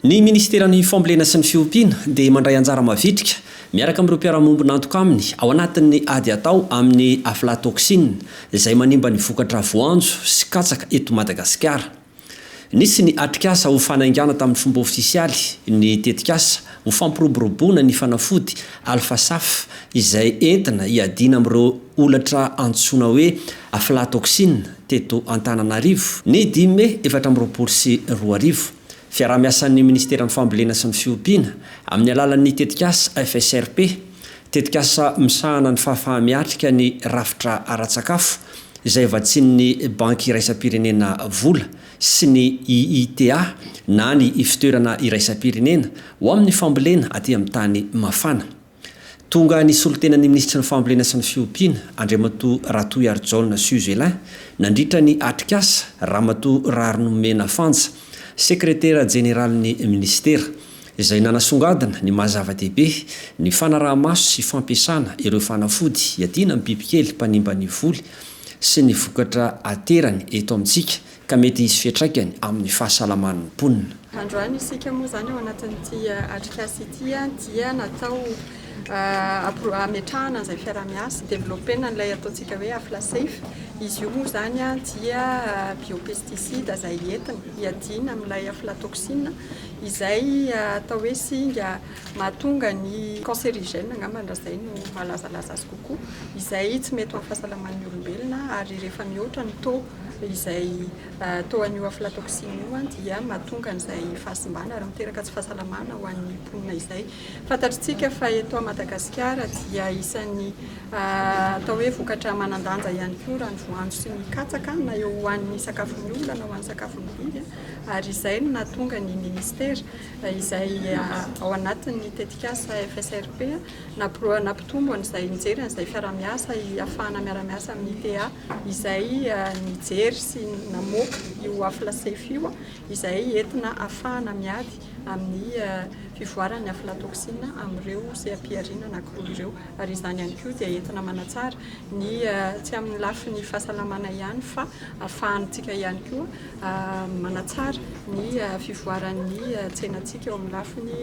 Ny ministeran'ny fambolena sy ny fiompiana dia mandray anjara mavitrika miaraka amin'ireo mpiara-mombona antoka aminy ao anatin'ny ady atao amin'ny aflatoxine izay manimba ny vokatra voanjo sy katsaka eto Madagasikara. Nisy ny atrikasa ho fanaingana tamin'ny fomba ofisialy ny tetikasa ho fampiroboroboana ny fanafody alfasaf izay entina hiadiana amin'ireo olatra antsoina hoe aflatoxine teto Antananarivo ny 2024. Fiaraha-miasan'ny Ministeran'ny Fambolena sy ny Fiompiana amin'ny alalan'ny tetikasa FSRP, tetikasa misahana ny fahafahamiatrika ny rafitra ara-tsakafo izay vatsian'ny banky iraisam-pirenena vola sy ny IITA na ny fitoerana iraisam-pirenena ho amin'ny fambolena aty amin'ny tany mafana. Tonga ny solotenan'ny Ministra ny Fambolena sy ny Fiompiana Andriamatoa Ratoiarjaona Suzelin nandritra ny atrikasa Ramatoa Rarinomena Fanja, sekretera jeneral'ny ministera, izay nanasongadina ny mahazava-dehibe ny fanaraha-maso sy fampiasana ireo fanafody hiadiana amin'ny bibikely mpanimba ny voly sy ny vokatra aterany eto amintsika ka mety hisy fiantraikany amin'ny fahasalaman'ny mponina. Androany isika moa zany ao anatin'ity atrikasa ity dia natao ametrahana izay fiaraha-miasa, développena an'ilay ataontsika hoe aflasafe. Izy io moa zany dia biopesticide izay entina hiadiana amin'ilay aflatoxine izay atao hoe singa mahatonga ny cancérigène angamba zay no malazalaza azy kokoa, izay tsy mety amin'ny fahasalaman'ny olombelona ary rehefa mihoatra ny taux izay taux-an'io aflatoxine io dia mahatonga an'izay fahasimbana ary miteraka tsy fahasalamana ho an'ny mponina izay. Fantatritsika fa eto Madagasikara dia isan'ny atao hoe vokatra manan-danja ihany koa raha ny voanjo sy ny katsaka na eo ho an'ny sakafon'ny olona na ho an'ny sakafon'ny biby, ary izay no nahatonga ny ministera izay ao anatin'ny tetikasa FSRP nampitombo an'izay nijery an'izay fiaraha-miasa ahafahana miara-miasa amin'ny ITA izay nijery sy namoaka io aflasafe io izay entina ahafahana miady amin'ny fivoaran'ny aflatoxine amin'ireo izay ampiariana anankiroa ireo, ary izany ihany koa dia entina manatsara ny tsy amin'ny lafin'ny fahasalamana ihany fa ahafahantsika ihany koa manatsara ny fivoaran'ny tsenantsika eo amin'ny lafin'ny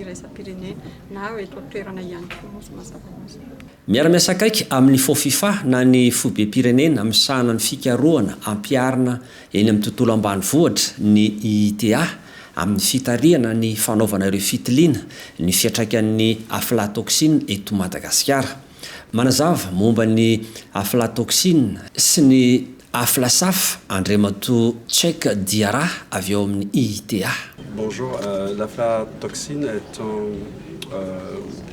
iraisam-pirenena na eto an-toerana ihany koa moa mazava hoazy. Miara-miasa akaiky amin'ny FOFIFA na ny fobe-pirenena misahana ny fikarohana ampiarina eny amin'ny tontolo ambanivohitra ny IITA amin'ny fitariana ny fanaovana ireo fitiliana ny fiantraikan'ny aflatoxine eto Madagasikara. Manazava momba ny aflatoxine sy ny aflasaf Andriamatoa Tchek Diara avy eo amin'ny IITA. Bonjour, l'aflatoxine est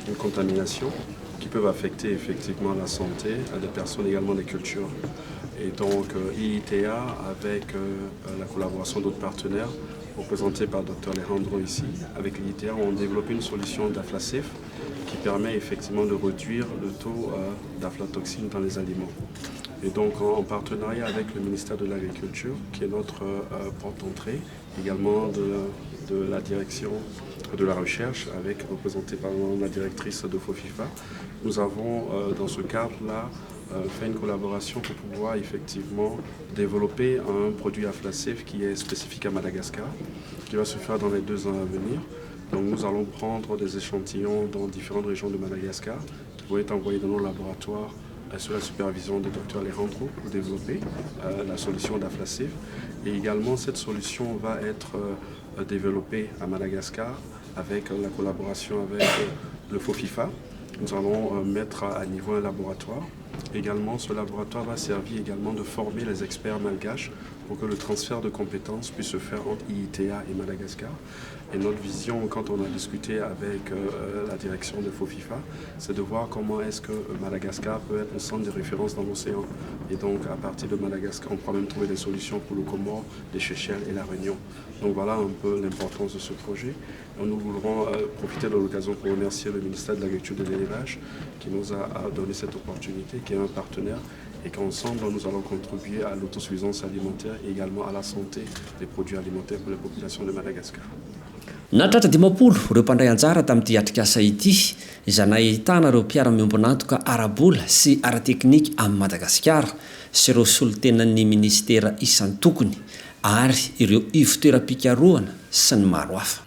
une contamination qui peuvent affecter effectivement la santé des personnes, également des cultures. Et donc IITA, avec la collaboration d'autres partenaires, représentés par Dr Alejandro ici, avec l'IITA, ont développé une solution d'aflasafe qui permet effectivement de réduire le taux d'aflatoxine dans les aliments. Et donc en partenariat avec le ministère de l'Agriculture, qui est notre porte-entrée, également de la direction de la recherche, avec représentée par la directrice de FOFIFA, nous avons dans ce cadre-là fait une collaboration pour pouvoir effectivement développer un produit aflasafe qui est spécifique à Madagascar, qui va se faire dans les 2 ans à venir. Donc nous allons prendre des échantillons dans différentes régions de Madagascar qui vont être envoyés dans nos laboratoires sous la supervision du Dr Alejandro pour développer la solution d'aflasafe. Et également cette solution va être développée à Madagascar avec la collaboration avec le FOFIFA. Nous allons mettre à niveau un laboratoire. Également, ce laboratoire va servir également de former les experts malgaches pour que le transfert de compétences puisse se faire entre IITA et Madagascar. Et notre vision, quand on a discuté avec la direction de FOFIFA, c'est de voir comment est-ce que Madagascar peut être un centre de référence dans l'océan. Et donc, à partir de Madagascar, on pourra même trouver des solutions pour le Comore, les Seychelles et la Réunion. Donc voilà un peu l'importance de ce projet. Et nous voudrons profiter de l'occasion pour remercier le ministère de l'Agriculture et de l'Élevage qui nous a donné cette opportunité, qui est un partenaire, et qu'ensemble nous allons contribuer à l'autosuffisance alimentaire et également à la santé des produits alimentaires pour les populations de Madagascar. Natratra 10 ireo mpandray anjara tamin'ity atrikasa ity izay nahitana ireo mpiara-miombona antoka ara-bola sy ara-teknika amin'ny Madagasikara sy ireo solotenan'ny ministera isan'ny tokony ary ireo ivotoeram-pikarohana sy ny maro hafa.